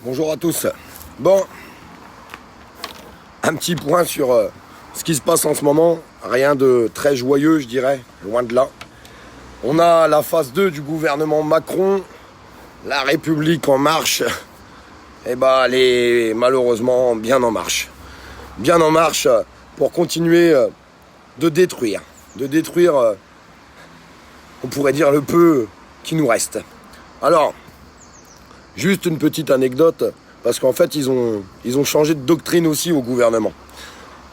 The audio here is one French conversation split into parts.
Bonjour à tous. Bon, un petit point sur ce qui se passe en ce moment. Rien de très joyeux, je dirais, loin de là. On a la phase 2 du gouvernement Macron, la République en marche. Et bah, elle est malheureusement bien en marche. Bien en marche pour continuer de détruire. On pourrait dire, le peu qui nous reste. Alors, juste une petite anecdote, parce qu'en fait, ils ont changé de doctrine aussi au gouvernement.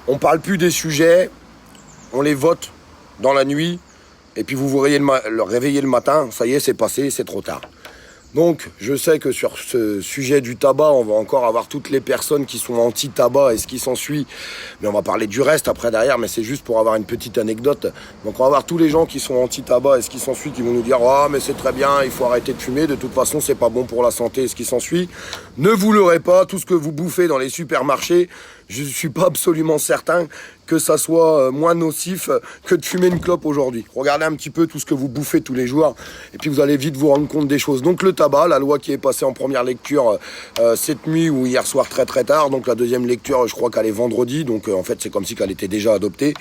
On parle plus des sujets, on les vote dans la nuit, et puis vous vous réveillez le matin, ça y est, c'est passé, c'est trop tard. Donc, je sais que sur ce sujet du tabac, on va encore avoir toutes les personnes qui sont anti-tabac et ce qui s'ensuit. Mais on va parler du reste après derrière, mais c'est juste pour avoir une petite anecdote. Donc, on va avoir tous les gens qui sont anti-tabac et ce qui s'ensuit qui vont nous dire « Ah, mais c'est très bien, il faut arrêter de fumer, de toute façon, c'est pas bon pour la santé et ce qui s'ensuit. » Ne vous leurrez pas, tout ce que vous bouffez dans les supermarchés, je suis pas absolument certain que ça soit moins nocif que de fumer une clope aujourd'hui. Regardez un petit peu tout ce que vous bouffez tous les jours et puis vous allez vite vous rendre compte des choses. Donc le tabac, la loi qui est passée en première lecture cette nuit ou hier soir très tard, donc la deuxième lecture je crois qu'elle est vendredi, donc en fait c'est comme si qu'elle était déjà adoptée.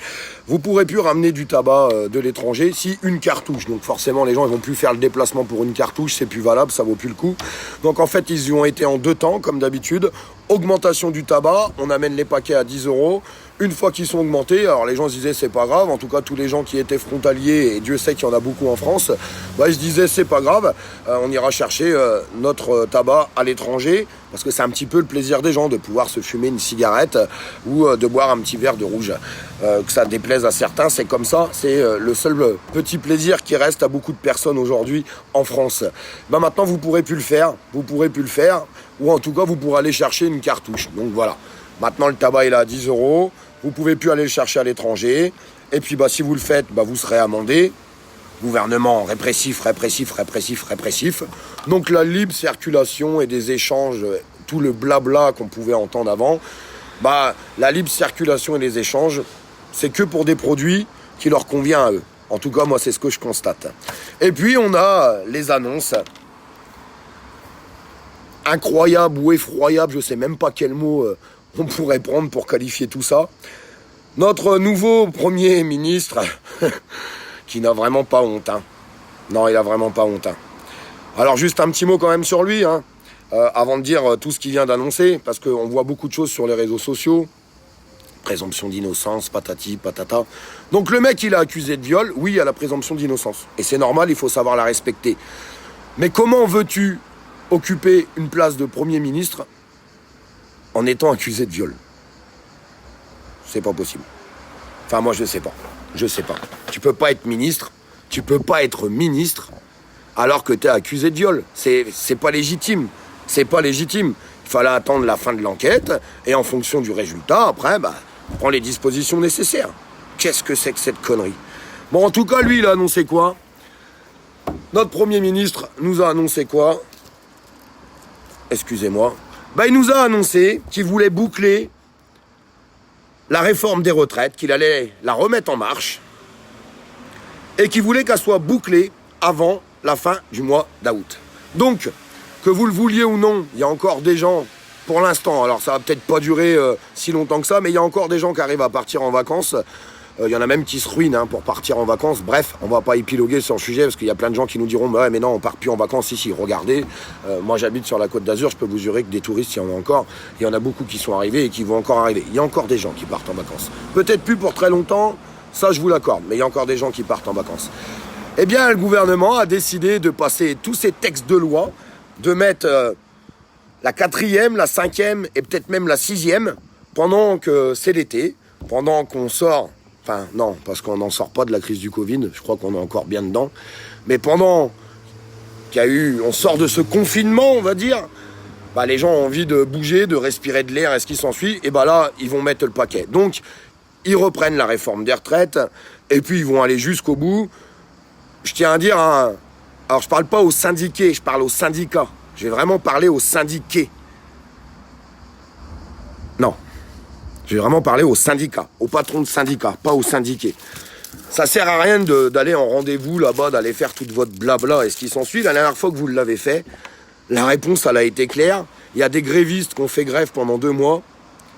Vous pourrez plus ramener du tabac de l'étranger si une cartouche, donc forcément les gens ils vont plus faire le déplacement pour une cartouche, c'est plus valable, ça vaut plus le coup. Donc en fait ils y ont été en deux temps comme d'habitude. Augmentation du tabac, on amène les paquets à 10 €. Une fois qu'ils sont augmentés, alors les gens se disaient c'est pas grave, en tout cas tous les gens qui étaient frontaliers, et Dieu sait qu'il y en a beaucoup en France, bah, ils se disaient c'est pas grave, on ira chercher notre tabac à l'étranger, parce que c'est un petit peu le plaisir des gens de pouvoir se fumer une cigarette ou de boire un petit verre de rouge. Que ça déplaise à certains, c'est comme ça, c'est le seul petit plaisir qui reste à beaucoup de personnes aujourd'hui en France. Bah, maintenant vous pourrez plus le faire, ou en tout cas vous pourrez aller chercher une cartouche, donc voilà. Maintenant le tabac est là à 10 €. Vous pouvez plus aller le chercher à l'étranger. Et puis bah, si vous le faites, bah, vous serez amendé. Gouvernement répressif. Donc la libre circulation et des échanges, tout le blabla qu'on pouvait entendre avant, bah, la libre circulation et les échanges, c'est que pour des produits qui leur conviennent à eux. En tout cas, moi, c'est ce que je constate. Et puis on a les annonces incroyables ou effroyables, je sais même pas quel mot on pourrait prendre pour qualifier tout ça. Notre nouveau Premier ministre, qui n'a vraiment pas honte. Hein. Non, il a vraiment pas honte. Hein. Alors juste un petit mot quand même sur lui, hein, avant de dire tout ce qu'il vient d'annoncer, parce qu'on voit beaucoup de choses sur les réseaux sociaux. Présomption d'innocence, patati, patata. Donc le mec, il a accusé de viol, oui, il y a la présomption d'innocence. Et c'est normal, il faut savoir la respecter. Mais comment veux-tu occuper une place de Premier ministre en étant accusé de viol? C'est pas possible. Enfin, moi, je sais pas. Tu peux pas être ministre, alors que t'es accusé de viol. C'est pas légitime. Il fallait attendre la fin de l'enquête, et en fonction du résultat, après, bah, on prend les dispositions nécessaires. Qu'est-ce que c'est que cette connerie? Bon, en tout cas, lui, il a annoncé quoi? Notre Premier ministre nous a annoncé quoi? Excusez-moi. Bah, il nous a annoncé qu'il voulait boucler la réforme des retraites, qu'il allait la remettre en marche et qu'il voulait qu'elle soit bouclée avant la fin du mois d'août. Donc, que vous le vouliez ou non, il y a encore des gens, pour l'instant, alors ça va peut-être pas durer si longtemps que ça, mais il y a encore des gens qui arrivent à partir en vacances. Il y en a même qui se ruinent pour partir en vacances. Bref, on va pas épiloguer sur le sujet parce qu'il y a plein de gens qui nous diront bah ouais, mais non, on part plus en vacances ici. Regardez, moi j'habite sur la Côte d'Azur, je peux vous jurer que des touristes, il y en a encore. Il y en a beaucoup qui sont arrivés et qui vont encore arriver. Il y a encore des gens qui partent en vacances. Peut-être plus pour très longtemps, ça je vous l'accorde, mais il y a encore des gens qui partent en vacances. Eh bien, le gouvernement a décidé de passer tous ces textes de loi, de mettre la 4e, la 5e et peut-être même la 6e pendant que c'est l'été, pendant qu'on sort. Enfin, non, parce qu'on n'en sort pas de la crise du Covid, je crois qu'on est encore bien dedans. Mais pendant on sort de ce confinement, on va dire, bah, les gens ont envie de bouger, de respirer de l'air et ce qui s'ensuit, et bah là, ils vont mettre le paquet. Donc, ils reprennent la réforme des retraites, et puis ils vont aller jusqu'au bout. Je tiens à dire, hein, alors je parle pas aux syndiqués, je parle aux syndicats. Je vais vraiment parler aux syndiqués. Non. Je vais vraiment parler aux syndicats, aux patrons de syndicats, pas aux syndiqués. Ça sert à rien d'aller en rendez-vous là-bas, d'aller faire toute votre blabla et ce qui s'ensuit. La dernière fois que vous l'avez fait, la réponse, elle a été claire. il y a des grévistes qui ont fait grève pendant 2 mois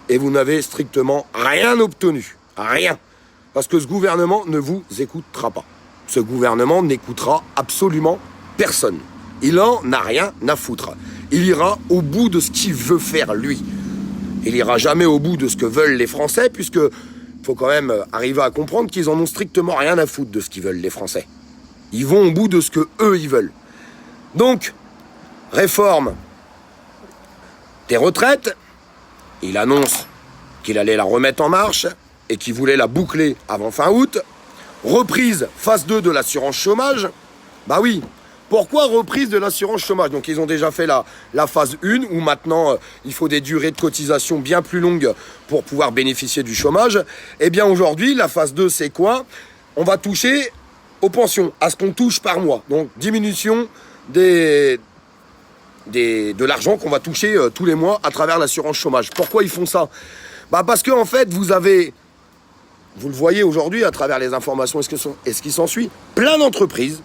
et vous n'avez strictement rien obtenu. Rien. Parce que ce gouvernement ne vous écoutera pas. Ce gouvernement n'écoutera absolument personne. Il en a rien à foutre. Il ira au bout de ce qu'il veut faire, lui. Il ira jamais au bout de ce que veulent les Français, puisque faut quand même arriver à comprendre qu'ils en ont strictement rien à foutre de ce qu'ils veulent, les Français. Ils vont au bout de ce que eux ils veulent. Donc, réforme des retraites. Il annonce qu'il allait la remettre en marche et qu'il voulait la boucler avant fin août. Reprise phase 2 de l'assurance chômage. Bah oui. Pourquoi reprise de l'assurance chômage? Donc ils ont déjà fait la phase 1 où maintenant il faut des durées de cotisation bien plus longues pour pouvoir bénéficier du chômage. Eh bien aujourd'hui, la phase 2 c'est quoi? On va toucher aux pensions, à ce qu'on touche par mois. Donc diminution de l'argent qu'on va toucher tous les mois à travers l'assurance chômage. Pourquoi ils font ça? Bah parce que en fait vous le voyez aujourd'hui à travers les informations et ce qui s'ensuit, plein d'entreprises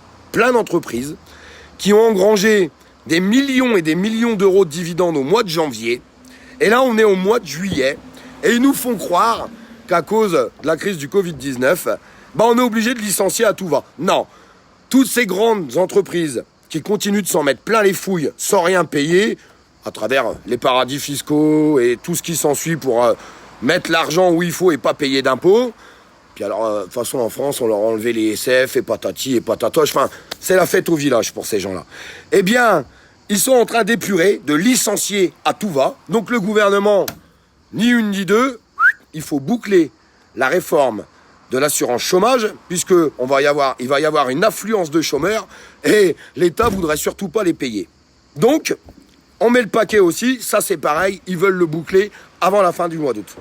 qui ont engrangé des millions et des millions d'euros de dividendes au mois de janvier. Et là, on est au mois de juillet. Et ils nous font croire qu'à cause de la crise du Covid-19, on est obligé de licencier à tout va. Non. Toutes ces grandes entreprises qui continuent de s'en mettre plein les fouilles sans rien payer, à travers les paradis fiscaux et tout ce qui s'ensuit pour mettre l'argent où il faut et pas payer d'impôts. Puis alors, de toute façon, en France, on leur a enlevé les SF et patati et patatoche. Enfin, c'est la fête au village pour ces gens-là. Eh bien, ils sont en train d'épurer, de licencier à tout va. Donc le gouvernement, ni une ni deux, il faut boucler la réforme de l'assurance chômage, puisque il va y avoir une affluence de chômeurs et l'État voudrait surtout pas les payer. Donc, on met le paquet aussi, ça c'est pareil, ils veulent le boucler avant la fin du mois d'août.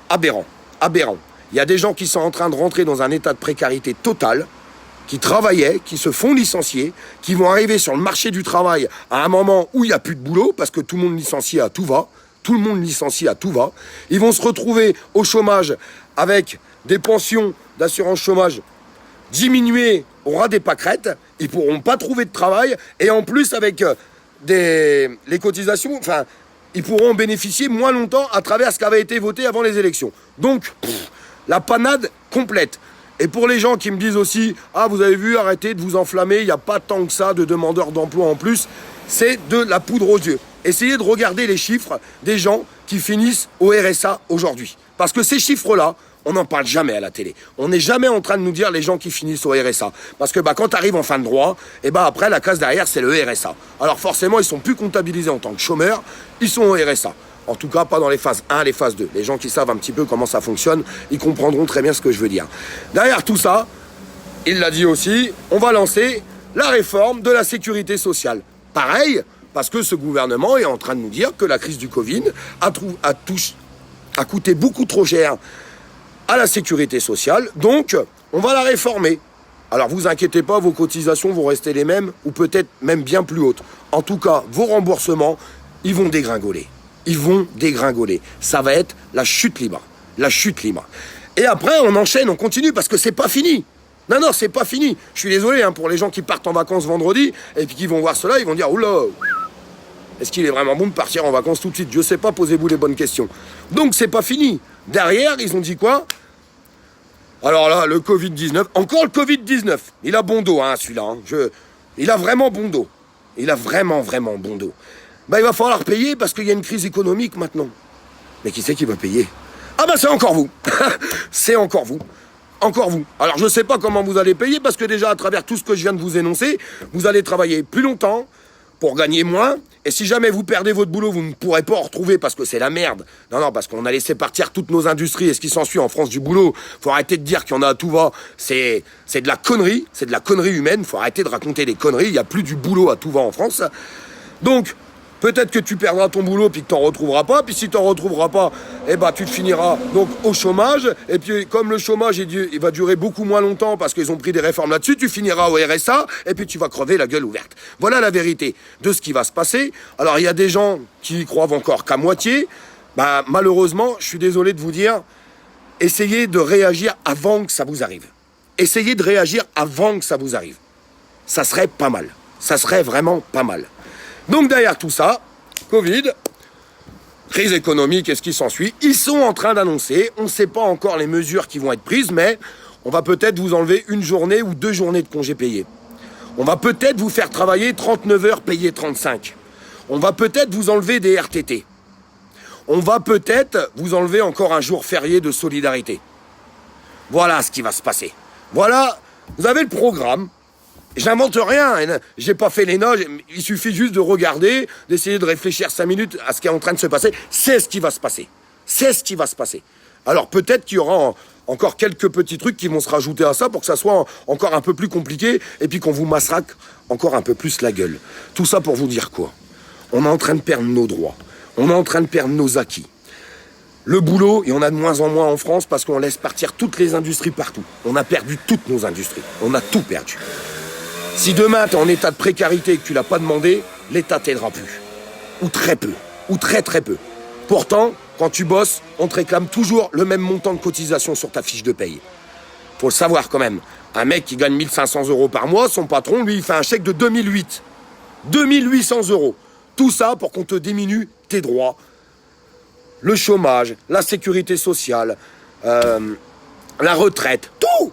Aberrant, aberrant. Il y a des gens qui sont en train de rentrer dans un état de précarité totale, qui travaillaient, qui se font licencier, qui vont arriver sur le marché du travail à un moment où il n'y a plus de boulot, parce que tout le monde licencie à tout va. Tout le monde licencie à tout va. Ils vont se retrouver au chômage avec des pensions d'assurance chômage diminuées au ras des pâquerettes. Ils ne pourront pas trouver de travail. Et en plus, avec les cotisations, ils pourront bénéficier moins longtemps à travers ce qui avait été voté avant les élections. Donc, la panade complète. Et pour les gens qui me disent aussi « Ah, vous avez vu, arrêtez de vous enflammer, il n'y a pas tant que ça de demandeurs d'emploi en plus », c'est de la poudre aux yeux. Essayez de regarder les chiffres des gens qui finissent au RSA aujourd'hui. Parce que ces chiffres-là, on n'en parle jamais à la télé. On n'est jamais en train de nous dire les gens qui finissent au RSA. Parce que quand tu arrives en fin de droit, après, la case derrière, c'est le RSA. Alors forcément, ils sont plus comptabilisés en tant que chômeurs, ils sont au RSA. En tout cas, pas dans les phases 1, les phases 2. Les gens qui savent un petit peu comment ça fonctionne, ils comprendront très bien ce que je veux dire. Derrière tout ça, il l'a dit aussi, on va lancer la réforme de la sécurité sociale. Pareil, parce que ce gouvernement est en train de nous dire que la crise du Covid a coûté beaucoup trop cher à la sécurité sociale, donc on va la réformer. Alors vous inquiétez pas, vos cotisations vont rester les mêmes, ou peut-être même bien plus hautes. En tout cas, vos remboursements, ils vont dégringoler. Ils vont dégringoler. Ça va être la chute libre. La chute libre. Et après, on enchaîne, on continue, parce que c'est pas fini. Non, c'est pas fini. Je suis désolé pour les gens qui partent en vacances vendredi, et puis qui vont voir cela, ils vont dire « Oula, est-ce qu'il est vraiment bon de partir en vacances tout de suite? Je sais pas, posez-vous les bonnes questions. » Donc, c'est pas fini. Derrière, ils ont dit quoi? Alors là, le Covid-19, encore le Covid-19. Il a bon dos, celui-là. Il a vraiment bon dos. Il a vraiment, vraiment bon dos. Il va falloir payer parce qu'il y a une crise économique maintenant. Mais qui c'est qui va payer? C'est encore vous. C'est encore vous. Encore vous. Alors je ne sais pas comment vous allez payer parce que déjà à travers tout ce que je viens de vous énoncer, vous allez travailler plus longtemps pour gagner moins. Et si jamais vous perdez votre boulot, vous ne pourrez pas en retrouver parce que c'est la merde. Non, parce qu'on a laissé partir toutes nos industries et ce qui s'ensuit en France du boulot. Faut arrêter de dire qu'il y en a à tout va. C'est de la connerie. C'est de la connerie humaine. Faut arrêter de raconter des conneries. Il n'y a plus du boulot à tout va en France. Donc, peut-être que tu perdras ton boulot puis que tu n'en retrouveras pas. Puis si tu n'en retrouveras pas, tu te finiras donc au chômage. Et puis comme le chômage il va durer beaucoup moins longtemps parce qu'ils ont pris des réformes là-dessus, tu finiras au RSA et puis tu vas crever la gueule ouverte. Voilà la vérité de ce qui va se passer. Alors il y a des gens qui y croient encore qu'à moitié. Malheureusement, je suis désolé de vous dire, essayez de réagir avant que ça vous arrive. Essayez de réagir avant que ça vous arrive. Ça serait pas mal. Ça serait vraiment pas mal. Donc derrière tout ça, Covid, crise économique et ce qui s'ensuit. Ils sont en train d'annoncer, on ne sait pas encore les mesures qui vont être prises, mais on va peut-être vous enlever 1 journée ou 2 journées de congés payés. On va peut-être vous faire travailler 39 heures payées 35. On va peut-être vous enlever des RTT. On va peut-être vous enlever encore un jour férié de solidarité. Voilà ce qui va se passer. Voilà, vous avez le programme. J'invente rien, j'ai pas fait les notes, il suffit juste de regarder, d'essayer de réfléchir 5 minutes à ce qui est en train de se passer. C'est ce qui va se passer. C'est ce qui va se passer. Alors peut-être qu'il y aura encore quelques petits trucs qui vont se rajouter à ça pour que ça soit encore un peu plus compliqué et puis qu'on vous massacre encore un peu plus la gueule. Tout ça pour vous dire quoi? On est en train de perdre nos droits. On est en train de perdre nos acquis. Le boulot, il y en a de moins en moins en France parce qu'on laisse partir toutes les industries partout. On a perdu toutes nos industries. On a tout perdu. Si demain tu es en état de précarité et que tu l'as pas demandé, l'État t'aidera plus. Ou très peu. Ou très très peu. Pourtant, quand tu bosses, on te réclame toujours le même montant de cotisation sur ta fiche de paye. Faut le savoir quand même. Un mec qui gagne 1 500 € par mois, son patron, lui, il fait un chèque de 2008. 2 800 €. Tout ça pour qu'on te diminue tes droits. Le chômage, la sécurité sociale, la retraite, tout.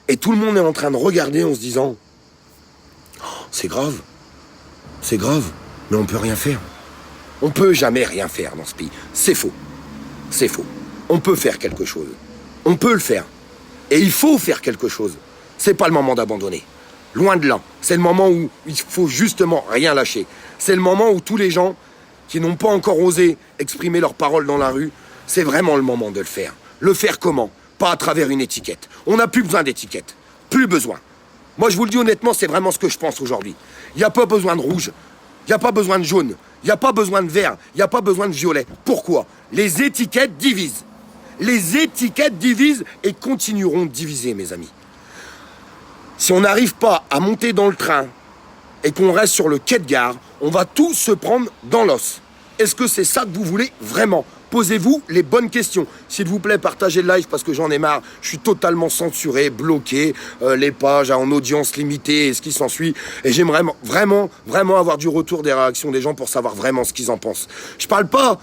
Et tout le monde est en train de regarder en se disant oh, c'est grave, mais on peut rien faire. On peut jamais rien faire dans ce pays. C'est faux. On peut faire quelque chose. On peut le faire. Et il faut faire quelque chose. C'est pas le moment d'abandonner. Loin de là. C'est le moment où il faut justement rien lâcher. C'est le moment où tous les gens qui n'ont pas encore osé exprimer leurs paroles dans la rue, c'est vraiment le moment de le faire. Le faire comment? Pas à travers une étiquette. On n'a plus besoin d'étiquette. Plus besoin. Moi, je vous le dis honnêtement, c'est vraiment ce que je pense aujourd'hui. Il n'y a pas besoin de rouge. Il n'y a pas besoin de jaune. Il n'y a pas besoin de vert. Il n'y a pas besoin de violet. Pourquoi? Les étiquettes divisent. Les étiquettes divisent et continueront de diviser, mes amis. Si on n'arrive pas à monter dans le train et qu'on reste sur le quai de gare, on va tous se prendre dans l'os. Est-ce que c'est ça que vous voulez vraiment? Posez-vous les bonnes questions. S'il vous plaît, partagez le live parce que j'en ai marre. Je suis totalement censuré, bloqué, les pages en audience limitée et ce qui s'ensuit. Et j'aimerais vraiment avoir du retour des réactions des gens pour savoir vraiment ce qu'ils en pensent. Je parle pas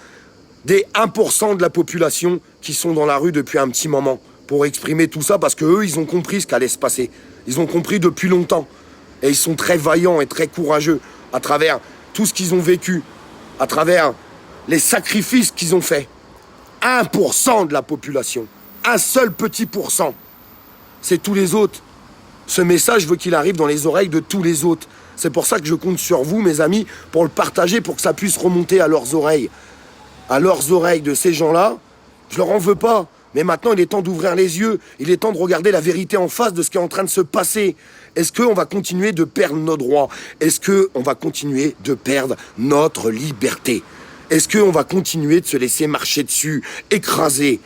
des 1% de la population qui sont dans la rue depuis un petit moment pour exprimer tout ça parce qu'eux, ils ont compris ce qu'allait se passer. Ils ont compris depuis longtemps. Et ils sont très vaillants et très courageux à travers tout ce qu'ils ont vécu, à travers les sacrifices qu'ils ont faits. 1% de la population. Un seul petit pourcent. C'est tous les autres. Ce message, je veux qu'il arrive dans les oreilles de tous les autres. C'est pour ça que je compte sur vous, mes amis, pour le partager, pour que ça puisse remonter à leurs oreilles. À leurs oreilles de ces gens-là. Je leur en veux pas. Mais maintenant, il est temps d'ouvrir les yeux. Il est temps de regarder la vérité en face de ce qui est en train de se passer. Est-ce qu'on va continuer de perdre nos droits? Est-ce qu'on va continuer de perdre notre liberté? Est-ce qu'on va continuer de se laisser marcher dessus, écrasé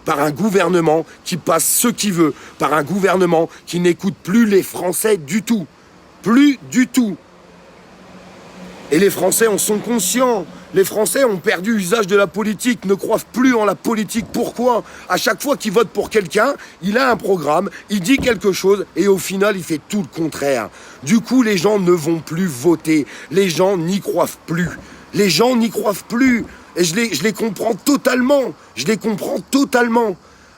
par un gouvernement qui passe ce qu'il veut, par un gouvernement qui n'écoute plus les Français du tout? Plus du tout. Et les Français en sont conscients. Les Français ont perdu usage de la politique, ne croient plus en la politique. Pourquoi? À chaque fois qu'il vote pour quelqu'un, il a un programme, il dit quelque chose et au final, il fait tout le contraire. Du coup, les gens ne vont plus voter. Les gens n'y croient plus. Les gens n'y croient plus. Et je les comprends totalement.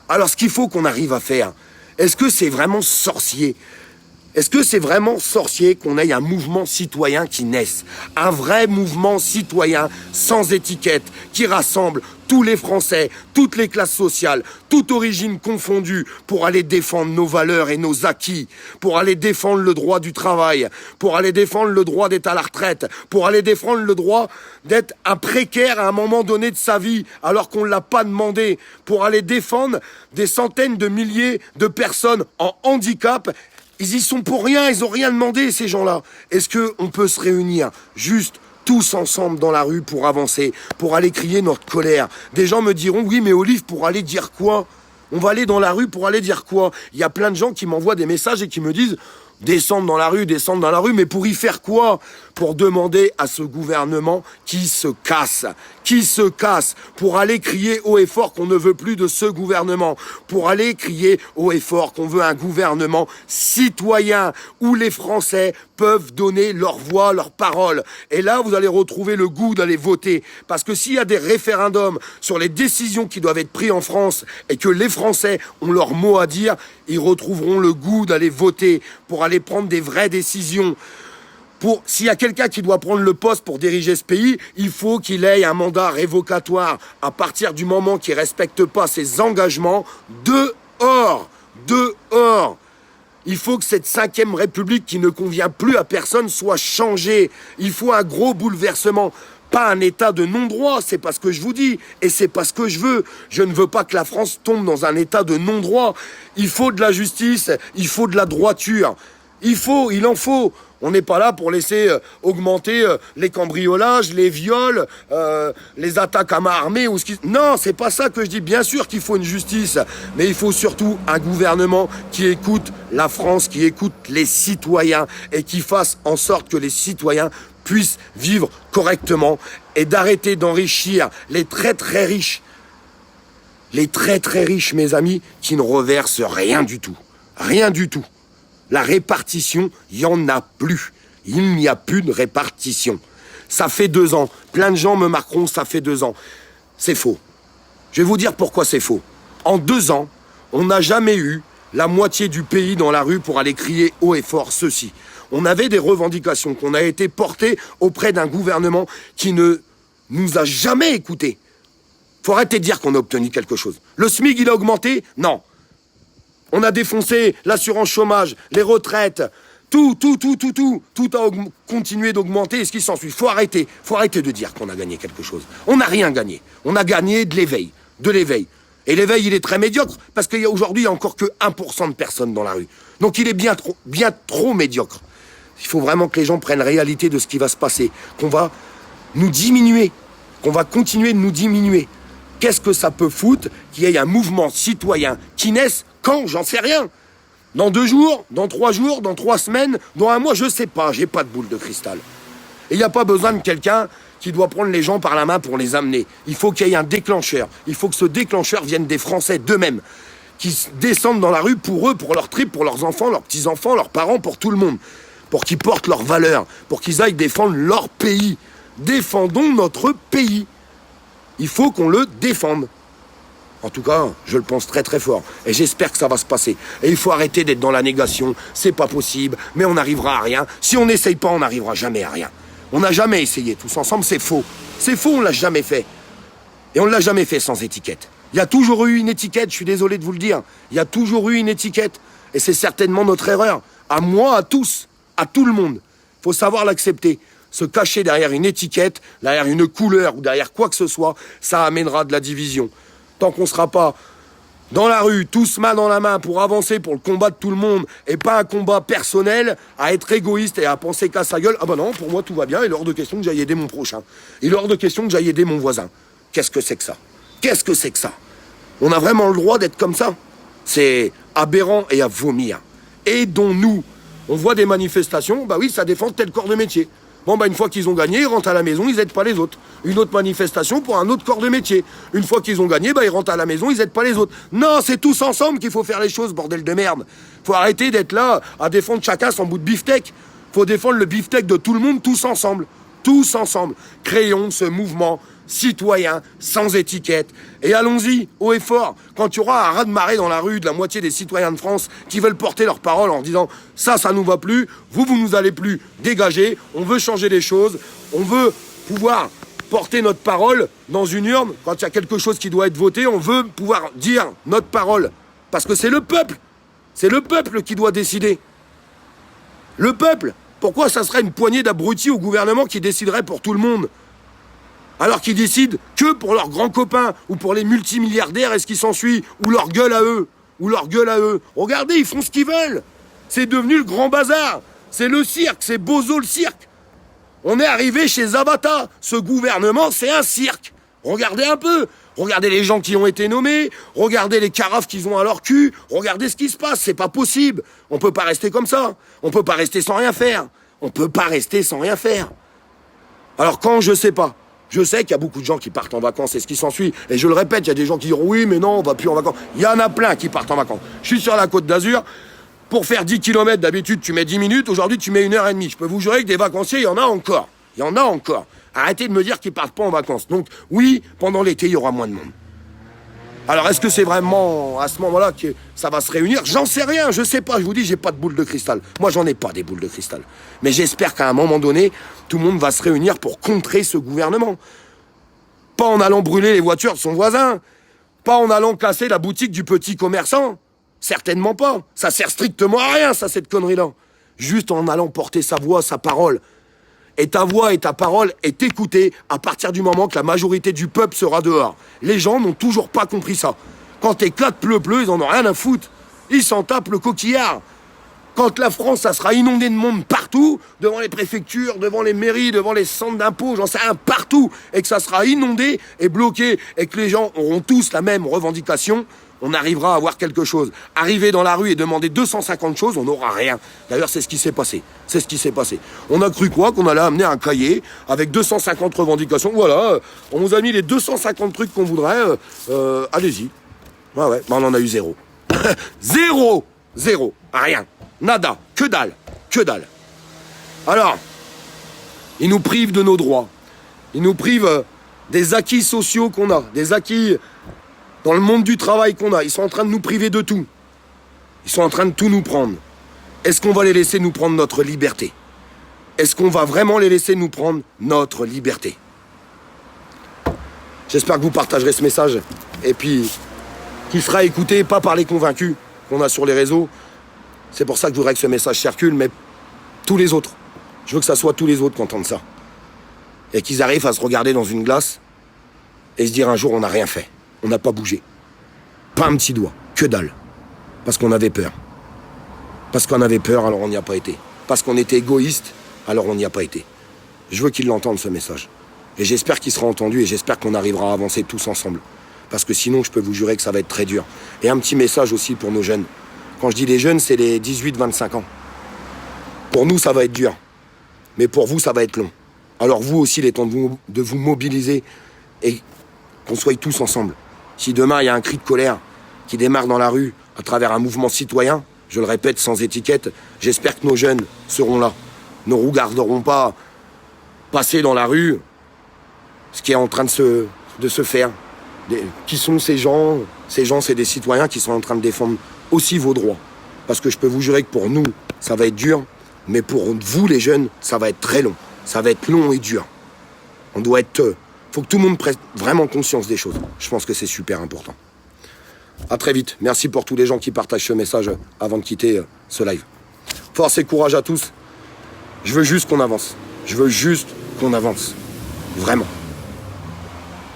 Alors, ce qu'il faut qu'on arrive à faire, est-ce que c'est vraiment sorcier? Est-ce que c'est vraiment sorcier qu'on ait un mouvement citoyen qui naisse? Un vrai mouvement citoyen, sans étiquette, qui rassemble tous les Français, toutes les classes sociales, toute origine confondue, pour aller défendre nos valeurs et nos acquis, pour aller défendre le droit du travail, pour aller défendre le droit d'être à la retraite, pour aller défendre le droit d'être un précaire à un moment donné de sa vie, alors qu'on ne l'a pas demandé, pour aller défendre des centaines de milliers de personnes en handicap. Ils y sont pour rien, ils ont rien demandé, ces gens-là. Est-ce qu'on peut se réunir juste tous ensemble dans la rue pour avancer, pour aller crier notre colère? Des gens me diront, oui, mais Olive, pour aller dire quoi? On va aller dans la rue pour aller dire quoi? Il y a plein de gens qui m'envoient des messages et qui me disent, descendre dans la rue, mais pour y faire quoi? Pour demander à ce gouvernement qui se casse, pour aller crier haut et fort qu'on ne veut plus de ce gouvernement, pour aller crier haut et fort qu'on veut un gouvernement citoyen, où les Français peuvent donner leur voix, leur parole. Et là, vous allez retrouver le goût d'aller voter, parce que s'il y a des référendums sur les décisions qui doivent être prises en France, et que les Français ont leur mot à dire, ils retrouveront le goût d'aller voter, pour aller prendre des vraies décisions. S'il y a quelqu'un qui doit prendre le poste pour diriger ce pays, il faut qu'il ait un mandat révocatoire. À partir du moment qu'il ne respecte pas ses engagements, dehors. Il faut que cette 5e République qui ne convient plus à personne soit changée. Il faut un gros bouleversement. Pas un état de non-droit, c'est pas ce que je vous dis, et c'est pas ce que je veux. Je ne veux pas que la France tombe dans un état de non-droit. Il faut de la justice, il faut de la droiture. Il en faut. On n'est pas là pour laisser augmenter les cambriolages, les viols, les attaques à main armée. Non, c'est pas ça que je dis. Bien sûr qu'il faut une justice, mais il faut surtout un gouvernement qui écoute la France, qui écoute les citoyens et qui fasse en sorte que les citoyens puissent vivre correctement et d'arrêter d'enrichir les très très riches. Les très très riches, mes amis, qui ne reversent rien du tout. Rien du tout. La répartition, il n'y en a plus. Il n'y a plus de répartition. Ça fait 2 ans. Plein de gens me marqueront, ça fait 2 ans. C'est faux. Je vais vous dire pourquoi c'est faux. En 2 ans, on n'a jamais eu la moitié du pays dans la rue pour aller crier haut et fort ceci. On avait des revendications qu'on a été portées auprès d'un gouvernement qui ne nous a jamais écoutés. Faut arrêter de dire qu'on a obtenu quelque chose. Le SMIC, il a augmenté? Non. On a défoncé l'assurance chômage, les retraites, tout a continué d'augmenter et ce qui s'ensuit. Faut arrêter de dire qu'on a gagné quelque chose. On n'a rien gagné. On a gagné de l'éveil. Et l'éveil, il est très médiocre parce qu'aujourd'hui, il n'y a encore que 1% de personnes dans la rue. Donc il est bien trop médiocre. Il faut vraiment que les gens prennent réalité de ce qui va se passer, qu'on va nous diminuer, qu'on va continuer de nous diminuer. Qu'est-ce que ça peut foutre qu'il y ait un mouvement citoyen qui naisse quand? J'en sais rien. Dans 2 jours, dans 3 jours, dans 3 semaines, dans 1 mois, je sais pas, j'ai pas de boule de cristal. Et il n'y a pas besoin de quelqu'un qui doit prendre les gens par la main pour les amener. Il faut qu'il y ait un déclencheur. Il faut que ce déclencheur vienne des Français d'eux-mêmes, qui descendent dans la rue pour eux, pour leurs tripes, pour leurs enfants, leurs petits-enfants, leurs parents, pour tout le monde. Pour qu'ils portent leurs valeurs, pour qu'ils aillent défendre leur pays. Défendons notre pays. Il faut qu'on le défende. En tout cas, je le pense très très fort. Et j'espère que ça va se passer. Et il faut arrêter d'être dans la négation. C'est pas possible, mais on n'arrivera à rien. Si on n'essaye pas, on n'arrivera jamais à rien. On n'a jamais essayé tous ensemble, c'est faux. C'est faux, on l'a jamais fait. Et on ne l'a jamais fait sans étiquette. Il y a toujours eu une étiquette, je suis désolé de vous le dire. Il y a toujours eu une étiquette. Et c'est certainement notre erreur. À moi, à tous, à tout le monde. Il faut savoir l'accepter. Se cacher derrière une étiquette, derrière une couleur ou derrière quoi que ce soit, ça amènera de la division. Tant qu'on ne sera pas dans la rue, tous main dans la main pour avancer pour le combat de tout le monde et pas un combat personnel à être égoïste et à penser qu'à sa gueule. Ah ben non, pour moi tout va bien, il est hors de question que j'aille aider mon prochain. Il est hors de question que j'aille aider mon voisin. Qu'est-ce que c'est que ça? Qu'est-ce que c'est que ça? On a vraiment le droit d'être comme ça? C'est aberrant et à vomir. Aidons-nous. On voit des manifestations, bah oui, ça défend tel corps de métier. Bon, bah, une fois qu'ils ont gagné, ils rentrent à la maison, ils aident pas les autres. Une autre manifestation pour un autre corps de métier. Une fois qu'ils ont gagné, bah, ils rentrent à la maison, ils aident pas les autres. Non, c'est tous ensemble qu'il faut faire les choses, bordel de merde. Faut arrêter d'être là à défendre chacun son bout de beefsteak. Faut défendre le beefsteak de tout le monde, tous ensemble. Tous ensemble. Créons ce mouvement citoyen, sans étiquette. Et allons-y, haut et fort. Quand il y aura un raz-de-marée dans la rue de la moitié des citoyens de France qui veulent porter leur parole en disant « ça nous va plus, vous nous allez plus, dégagez, on veut changer les choses, on veut pouvoir porter notre parole dans une urne, quand il y a quelque chose qui doit être voté, on veut pouvoir dire notre parole. Parce que c'est le peuple qui doit décider. Le peuple. Pourquoi ça serait une poignée d'abrutis au gouvernement qui déciderait pour tout le monde ? Alors qu'ils décident que pour leurs grands copains, ou pour les multimilliardaires et ce qui s'ensuit, ou leur gueule à eux, Regardez, ils font ce qu'ils veulent. C'est devenu le grand bazar. C'est le cirque, c'est Bozo le cirque. On est arrivé chez Zabata. Ce gouvernement, c'est un cirque. Regardez un peu. Regardez les gens qui ont été nommés. Regardez les carafes qu'ils ont à leur cul. Regardez ce qui se passe. C'est pas possible. On peut pas rester comme ça. On peut pas rester sans rien faire. On peut pas rester sans rien faire. Alors quand, je sais pas. Je sais qu'il y a beaucoup de gens qui partent en vacances et ce qui s'ensuit. Et je le répète, il y a des gens qui diront oui, mais non, on va plus en vacances. Il y en a plein qui partent en vacances. Je suis sur la Côte d'Azur. Pour faire 10 km, d'habitude, tu mets 10 minutes. Aujourd'hui, tu mets 1h30. Je peux vous jurer que des vacanciers, il y en a encore. Il y en a encore. Arrêtez de me dire qu'ils partent pas en vacances. Donc, oui, pendant l'été, il y aura moins de monde. Alors, est-ce que c'est vraiment à ce moment-là que ça va se réunir? J'en sais rien, je sais pas. Je vous dis, j'ai pas de boule de cristal. Moi, j'en ai pas des boules de cristal. Mais j'espère qu'à un moment donné, tout le monde va se réunir pour contrer ce gouvernement. Pas en allant brûler les voitures de son voisin. Pas en allant casser la boutique du petit commerçant. Certainement pas. Ça sert strictement à rien, ça, cette connerie-là. Juste en allant porter sa voix, sa parole. Et ta voix et ta parole est écoutée à partir du moment que la majorité du peuple sera dehors. Les gens n'ont toujours pas compris ça. Quand t'éclates pleu-pleu, ils en ont rien à foutre. Ils s'en tapent le coquillard. Quand la France, ça sera inondée de monde partout, devant les préfectures, devant les mairies, devant les centres d'impôts, j'en sais rien, partout, et que ça sera inondé et bloqué, et que les gens auront tous la même revendication, on arrivera à avoir quelque chose. Arriver dans la rue et demander 250 choses, on n'aura rien. D'ailleurs, c'est ce qui s'est passé. C'est ce qui s'est passé. On a cru quoi? Qu'on allait amener un cahier avec 250 revendications. Voilà, on nous a mis les 250 trucs qu'on voudrait. Allez-y. Ouais, on en a eu zéro. Zéro. Rien. Nada. Que dalle. Alors, ils nous privent de nos droits. Ils nous privent des acquis sociaux qu'on a, des acquis dans le monde du travail qu'on a. Ils sont en train de nous priver de tout. Ils sont en train de tout nous prendre. Est-ce qu'on va les laisser nous prendre notre liberté? Est-ce qu'on va vraiment les laisser nous prendre notre liberté? J'espère que vous partagerez ce message. Et puis, qu'il sera écouté, pas par les convaincus qu'on a sur les réseaux. C'est pour ça que je voudrais que ce message circule, mais tous les autres. Je veux que ça soit tous les autres qui entendent ça. Et qu'ils arrivent à se regarder dans une glace et se dire un jour, on n'a rien fait. On n'a pas bougé. Pas un petit doigt. Que dalle. Parce qu'on avait peur. Parce qu'on avait peur, alors on n'y a pas été. Parce qu'on était égoïste, alors on n'y a pas été. Je veux qu'ils l'entendent, ce message. Et j'espère qu'il sera entendu et j'espère qu'on arrivera à avancer tous ensemble. Parce que sinon, je peux vous jurer que ça va être très dur. Et un petit message aussi pour nos jeunes. Quand je dis les jeunes, c'est les 18-25 ans. Pour nous, ça va être dur. Mais pour vous, ça va être long. Alors vous aussi, il est temps de vous mobiliser et qu'on soit tous ensemble. Si demain, il y a un cri de colère qui démarre dans la rue à travers un mouvement citoyen, je le répète, sans étiquette, j'espère que nos jeunes seront là. Ne regarderont pas passer dans la rue ce qui est en train de se faire. Qui sont ces gens? Ces gens, c'est des citoyens qui sont en train de défendre aussi vos droits. Parce que je peux vous jurer que pour nous, ça va être dur, mais pour vous, les jeunes, ça va être très long. Ça va être long et dur. On doit être... faut que tout le monde prenne vraiment conscience des choses. Je pense que c'est super important. À très vite. Merci pour tous les gens qui partagent ce message avant de quitter ce live. Force et courage à tous. Je veux juste qu'on avance. Je veux juste qu'on avance. Vraiment.